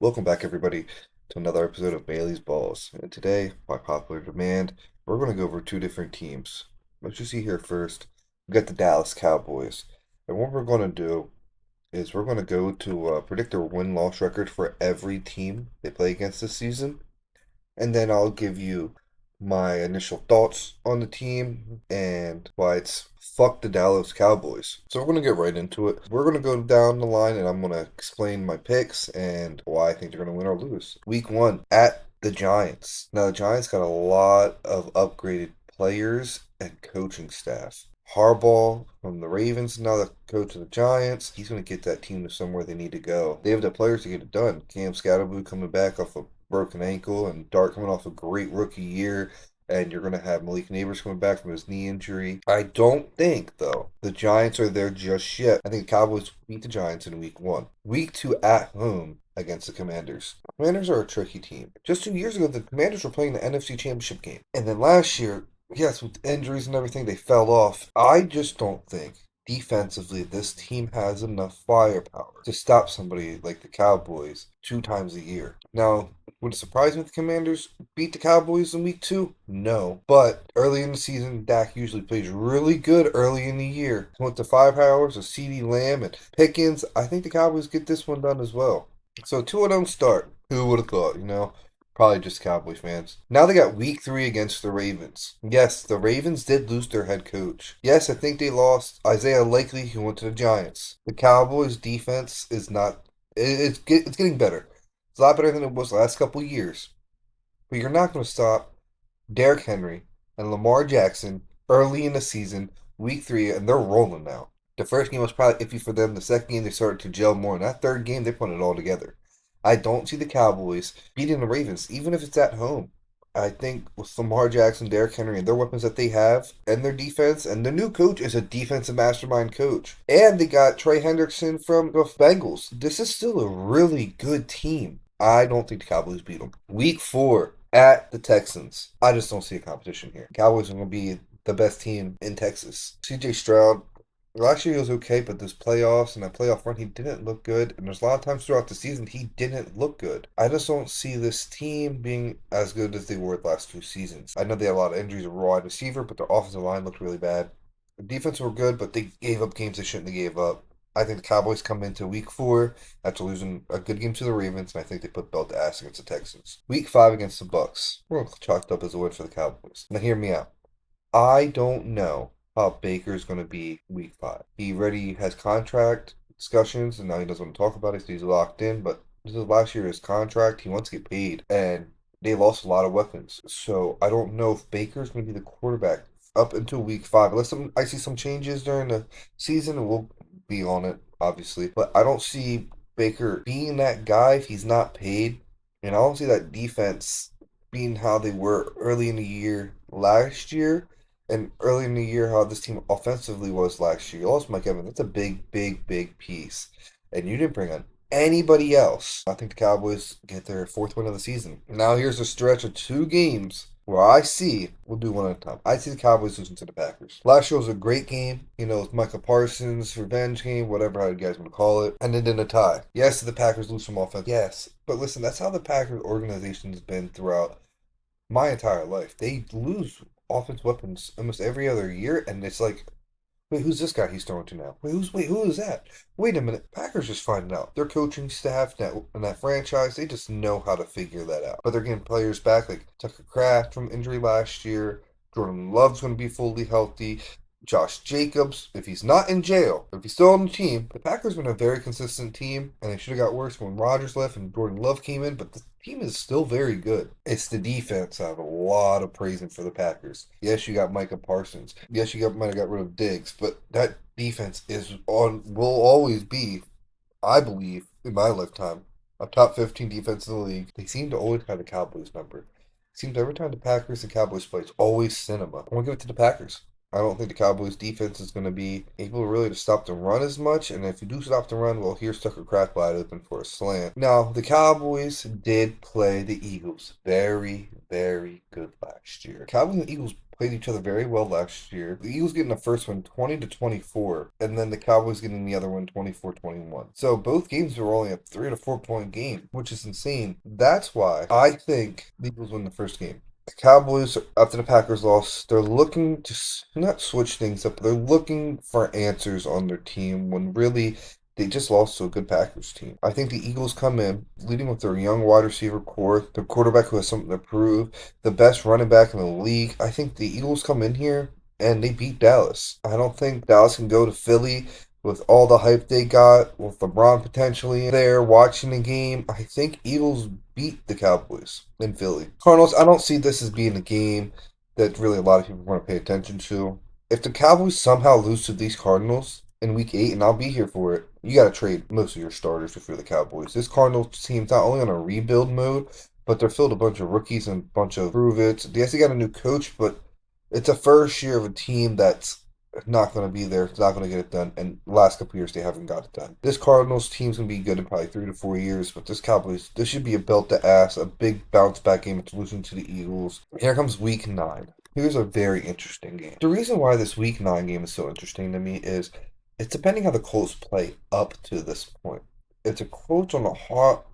Welcome back, everybody, to another episode of Bailey's Balls. And today, by popular demand, we're going to go over two different teams. What you see here first, we got the Dallas Cowboys. And what we're going to do is we're going to go to predict their win-loss record for every team they play against this season. And then I'll give you my initial thoughts on the team and why it's fuck the Dallas Cowboys. So we're going to get right into it. We're going to go down the line and I'm going to explain my picks and why I think they're going to win or lose. Week 1 at the Giants. Now, the Giants got a lot of upgraded players and coaching staff. Harbaugh from the Ravens, now the coach of the Giants. He's going to get that team to somewhere they need to go. They have the players to get it done. Cam Scatterboo coming back off a broken ankle, and Dart coming off a great rookie year. And you're going to have Malik Neighbors coming back from his knee injury. I don't think, though, the Giants are there just yet. I think the Cowboys beat the Giants in week 1. Week 2 at home against the Commanders. Commanders are a tricky team. Just 2 years ago, the Commanders were playing the NFC Championship game. And then last year, yes, with injuries and everything, they fell off. I just don't think defensively this team has enough firepower to stop somebody like the Cowboys 2 times a year. Now, would it surprise me if the Commanders beat the Cowboys in week 2? No. But early in the season, Dak usually plays really good early in the year. With the 5 hours of CeeDee Lamb and Pickens, I think the Cowboys get this one done as well. So 2 of them start. Who would have thought, Probably just Cowboys fans. Now they got week 3 against the Ravens. Yes, the Ravens did lose their head coach. Yes, I think they lost Isaiah Likely, who went to the Giants. The Cowboys defense is not, it's getting better. It's a lot better than it was the last couple of years. But you're not going to stop Derrick Henry and Lamar Jackson early in the season, week 3, and they're rolling now. The first game was probably iffy for them. The second game, they started to gel more. And that third game, they put it all together. I don't see the Cowboys beating the Ravens, even if it's at home. I think with Lamar Jackson, Derrick Henry, and their weapons that they have, and their defense, and the new coach is a defensive mastermind coach. And they got Trey Hendrickson from the Bengals. This is still a really good team. I don't think the Cowboys beat them. Week 4 at the Texans. I just don't see a competition here. Cowboys are going to be the best team in Texas. CJ Stroud, last year he was okay, but this playoffs and that playoff run, he didn't look good. And there's a lot of times throughout the season he didn't look good. I just don't see this team being as good as they were the last 2 seasons. I know they had a lot of injuries at wide receiver, but their offensive line looked really bad. The defense were good, but they gave up games they shouldn't have gave up. I think the Cowboys come into week 4 after losing a good game to the Ravens, and I think they put belt to ass against the Texans. Week 5 against the Bucks. We're chalked up as a win for the Cowboys. Now hear me out. I don't know how Baker's going to be week 5. He already has contract discussions, and now he doesn't want to talk about it, so he's locked in, but this is last year's contract. He wants to get paid, and they lost a lot of weapons. So I don't know if Baker's going to be the quarterback up until week 5. Unless I see some changes during the season, we'll be on it, obviously. But I don't see Baker being that guy if he's not paid. And I don't see that defense being how they were early in the year last year. And early in the year, how this team offensively was last year. You lost Mike Evans. That's a big, big, big piece. And you didn't bring on anybody else. I think the Cowboys get their 4th win of the season. Now here's a stretch of 2 games where I see, we'll do one at a time. I see the Cowboys losing to the Packers. Last year was a great game. It's Micah Parsons' revenge game, whatever how you guys want to call it. And then a tie. Yes, the Packers lose some offense. Yes. But listen, that's how the Packers organization has been throughout my entire life. They lose offense weapons almost every other year, and it's like, wait, who's this guy he's throwing to now? Who is that? Wait a minute, Packers just finding out. Their coaching staff and that franchise, they just know how to figure that out. But they're getting players back like Tucker Kraft from injury last year. Jordan Love's going to be fully healthy. Josh Jacobs, if he's not in jail, if he's still on the team, the Packers have been a very consistent team, and they should have got worse when Rodgers left and Jordan Love came in, but the team is still very good. It's the defense. I have a lot of praising for the Packers. Yes, you got Micah Parsons. Yes, might have got rid of Diggs, but that defense will always be, I believe, in my lifetime, a top 15 defense in the league. They seem to always have the Cowboys number. It seems every time the Packers and Cowboys play, it's always cinema. I want to give it to the Packers. I don't think the Cowboys defense is going to be able really to stop the run as much. And if you do stop the run, well, here's Tucker Kraft wide open for a slant. Now, the Cowboys did play the Eagles very, very good last year. Cowboys and Eagles played each other very well last year. The Eagles getting the first one 20-24, and then the Cowboys getting the other one 24-21. So both games were only a 3 to 4 point game, which is insane. That's why I think the Eagles win the first game. The Cowboys, after the Packers lost, they're looking to not switch things up, but they're looking for answers on their team when really they just lost to a good Packers team. I think the Eagles come in leading with their young wide receiver core, their quarterback who has something to prove, the best running back in the league. I think the Eagles come in here and they beat Dallas. I don't think Dallas can go to Philly with all the hype they got, with LeBron potentially there watching the game. I think Eagles beat the Cowboys in Philly. Cardinals, I don't see this as being a game that really a lot of people want to pay attention to. If the Cowboys somehow lose to these Cardinals in week 8, and I'll be here for it, you got to trade most of your starters if you're the Cowboys. This Cardinals team's not only on a rebuild mode, but they're filled a bunch of rookies and a bunch of prove-its. Yes, they got a new coach, but it's a first year of a team that's not going to be there. It's not going to get it done. And the last couple years, they haven't got it done. This Cardinals team's going to be good in probably 3 to 4 years, but this Cowboys, this should be a belt to ass, a big bounce back game to losing to the Eagles. Here comes week 9. Here's a very interesting game. The reason why this week 9 game is so interesting to me is it's depending how the Colts play up to this point. If the Colts on a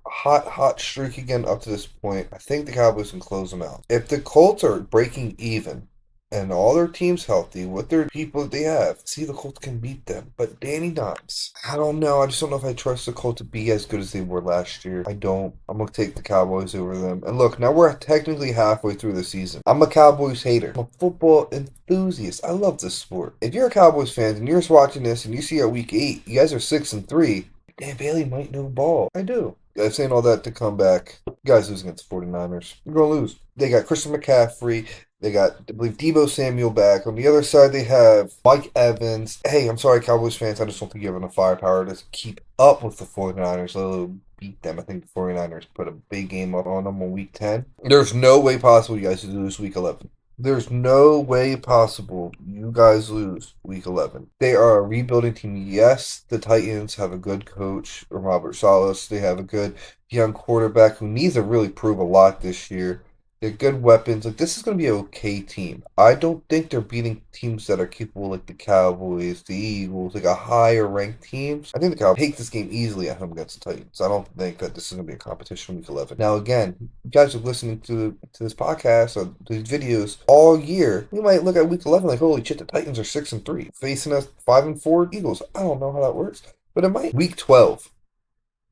hot streak again up to this point, I think the Cowboys can close them out. If the Colts are breaking even and all their teams healthy with their people that they have, see the Colts can beat them. But Danny Dimes, I don't know. I just don't know if I trust the Colts to be as good as they were last year. I don't. I'm gonna take the Cowboys over them. And look, now we're technically halfway through the season. I'm a Cowboys hater. I'm a football enthusiast. I love this sport. If you're a Cowboys fan and you're just watching this and you see at week 8, you guys are 6-3. Dan Bailey might know ball. I do. I'm saying all that to come back. You guys lose against the 49ers. You're going to lose. They got Christian McCaffrey. They got, I believe, Deebo Samuel back. On the other side, they have Mike Evans. Hey, I'm sorry, Cowboys fans. I just don't think you have enough firepower to keep up with the 49ers, let alone beat them. I think the 49ers put a big game up on them on week 10. There's no way possible you guys lose week 11. There's no way possible you guys lose week 11. They are a rebuilding team. Yes, the Titans have a good coach, Robert Salas. They have a good young quarterback who needs to really prove a lot this year. They're good weapons. Like, this is going to be an okay team. I don't think they're beating teams that are capable like the Cowboys, the Eagles, like a higher ranked teams. I think the Cowboys take this game easily at home against the Titans. I don't think that this is going to be a competition week 11. Now, again, you guys are listening to this podcast or these videos all year. We might look at week 11 like, holy shit, the Titans are 6-3 facing us 5-4 Eagles. I don't know how that works, but it might. Week 12,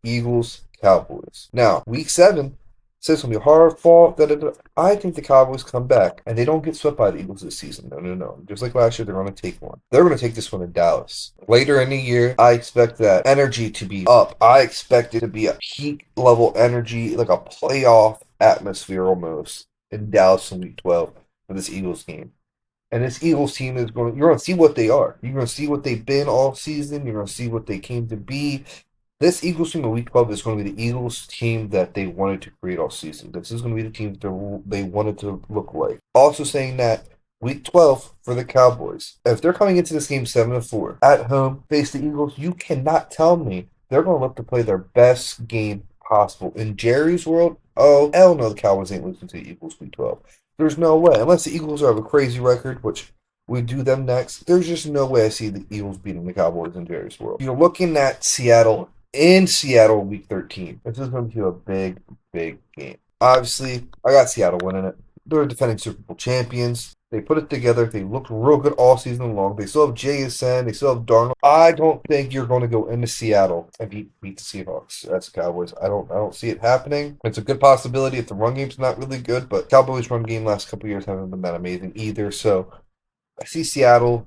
Eagles, Cowboys. Now, week 7. Says it's going to be a hard fall. I think the Cowboys come back, and they don't get swept by the Eagles this season. No. Just like last year, they're going to take one. They're going to take this one in Dallas. Later in the year, I expect that energy to be up. I expect it to be a peak level energy, like a playoff atmosphere almost, in Dallas in Week 12 for this Eagles game. And this Eagles team you're going to see what they are. You're going to see what they've been all season. You're going to see what they came to be. This Eagles team in Week 12 is going to be the Eagles team that they wanted to create all season. This is going to be the team that they wanted to look like. Also saying that Week 12 for the Cowboys, if they're coming into this game 7-4 at home, face the Eagles, you cannot tell me they're going to look to play their best game possible. In Jerry's world, oh, hell no, the Cowboys ain't losing to the Eagles Week 12. There's no way. Unless the Eagles have a crazy record, which we do them next, there's just no way I see the Eagles beating the Cowboys in Jerry's world. You're looking at Seattle in Seattle week 13. This is going to be a big, big game. Obviously, I got Seattle winning it. They're defending Super Bowl champions. They put it together. They looked real good all season long. They still have JSN. They still have Darnold. I don't think you're going to go into Seattle and beat the Seahawks. That's the Cowboys. I don't see it happening. It's a good possibility if the run game's not really good, but Cowboys' run game last couple years haven't been that amazing either. So I see Seattle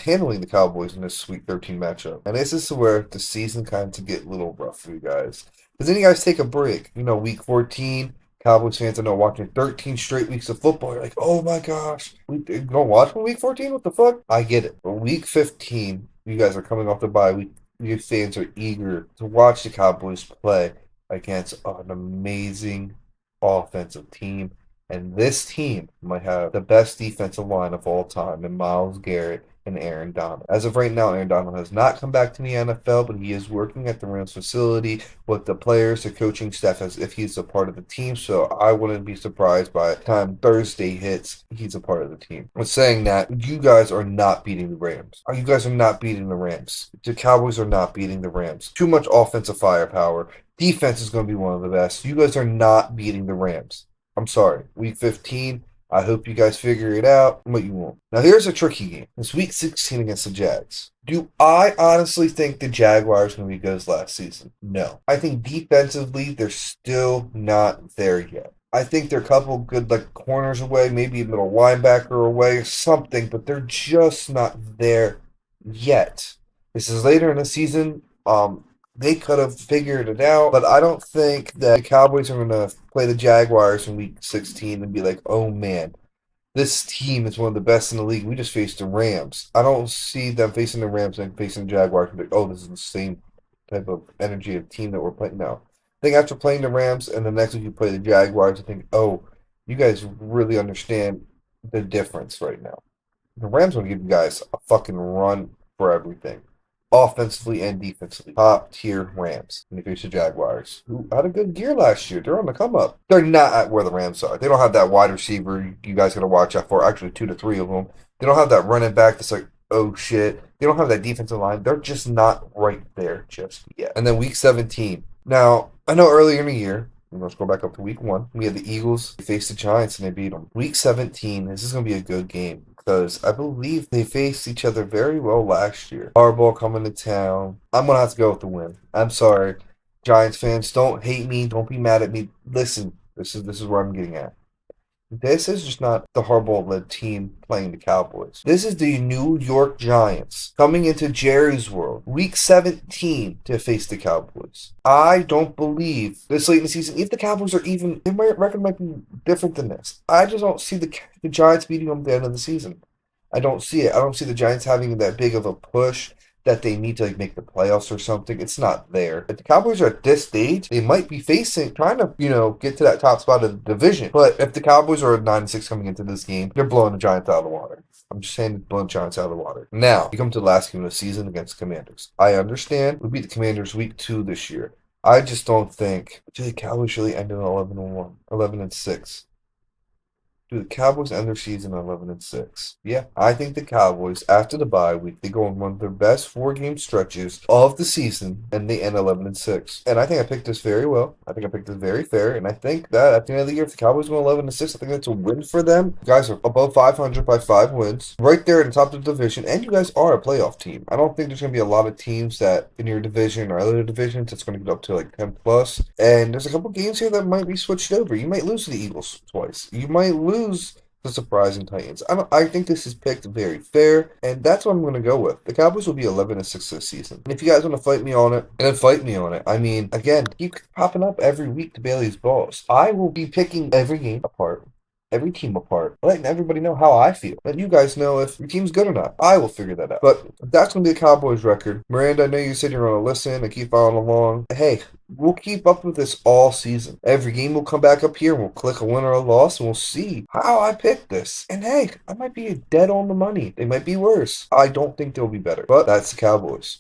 handling the Cowboys in this Week 13 matchup. And this is where the season kind of get a little rough for you guys. Because then you guys take a break. Week 14, Cowboys fans are now watching 13 straight weeks of football. You're like, oh my gosh, we don't watch Week 14? What the fuck? I get it. But Week 15, you guys are coming off the bye week. Your fans are eager to watch the Cowboys play against an amazing offensive team. And this team might have the best defensive line of all time in Myles Garrett and Aaron Donald. As of right now, Aaron Donald has not come back to the NFL, but he is working at the Rams facility with the players, the coaching staff, as if he's a part of the team. So I wouldn't be surprised by the time Thursday hits, he's a part of the team. I'm saying that you guys are not beating the Rams. You guys are not beating the Rams. The Cowboys are not beating the Rams. Too much offensive firepower. Defense is going to be one of the best. You guys are not beating the Rams. I'm sorry. Week 15. I hope you guys figure it out, but you won't. Now, here's a tricky game. It's week 16 against the Jags. Do I honestly think the Jaguars are going to be good as last season? No. I think defensively, they're still not there yet. I think they're a couple good corners away, maybe a middle linebacker away or something, but they're just not there yet. This is later in the season. They could have figured it out, but I don't think that the Cowboys are going to play the Jaguars in week 16 and be like, oh man, this team is one of the best in the league. We just faced the Rams. I don't see them facing the Rams and facing the Jaguars and be like, oh, this is the same type of energy of team that we're playing now. I think after playing the Rams and the next week you play the Jaguars, I think, oh, you guys really understand the difference right now. The Rams want to give you guys a fucking run for everything. Offensively and defensively. Top tier Rams. And they face the Jaguars, who had a good year last year. They're on the come up. They're not at where the Rams are. They don't have that wide receiver you guys got to watch out for. Actually, 2 to 3 of them. They don't have that running back that's like, oh shit. They don't have that defensive line. They're just not right there just yet. And then week 17. Now, I know earlier in the year, let's go back up to week 1. We had the Eagles. They faced the Giants and they beat them. Week 17, this is going to be a good game because I believe they faced each other very well last year. Harbaugh coming to town. I'm going to have to go with the win. I'm sorry. Giants fans, don't hate me. Don't be mad at me. Listen, this is where I'm getting at. This is just not the Harbaugh-led team playing the Cowboys. This is the New York Giants coming into Jerry's world, week 17, to face the Cowboys. I don't believe this late in the season, if the Cowboys are even, their record might be different than this. I just don't see the Giants beating them at the end of the season. I don't see it. I don't see the Giants having that big of a push that they need to make the playoffs or something. It's not there. If the Cowboys are at this stage, they might be trying to, get to that top spot of the division. But if the Cowboys are at 9-6 coming into this game, they're blowing the Giants out of the water. I'm just saying, blowing the Giants out of the water. Now, we come to the last game of the season against the Commanders. I understand we beat the Commanders week 2 this year. I just don't think the Cowboys really ended 11-1, 11-6. Do the Cowboys end their season 11-6? Yeah, I think the Cowboys, after the bye week, they go on one of their best 4-game stretches of the season, and they end 11-6. And I think I picked this very well. I think I picked this very fair, and I think that at the end of the year, if the Cowboys go 11-6, I think that's a win for them. You guys are above 500 by 5 wins, right there at the top of the division, and you guys are a playoff team. I don't think there's going to be a lot of teams that in your division or other divisions that's going to get up to 10+. And there's a couple games here that might be switched over. You might lose to the Eagles twice. You might lose the surprising Titans. I think this is picked very fair, and that's what I'm going to go with. The Cowboys will be 11-6 this season. And if you guys want to fight me on it, then fight me on it. I mean, again, keep popping up every week to Bailey's Balls. I will be picking every game apart, every team apart, letting everybody know how I feel. Let you guys know if your team's good or not. I will figure that out. But that's going to be the Cowboys record. Miranda, I know you said you're going to listen and keep following along. Hey, we'll keep up with this all season. Every game will come back up here and we'll click a win or a loss and we'll see how I picked this. And hey, I might be dead on the money. They might be worse. I don't think they'll be better. But that's the Cowboys.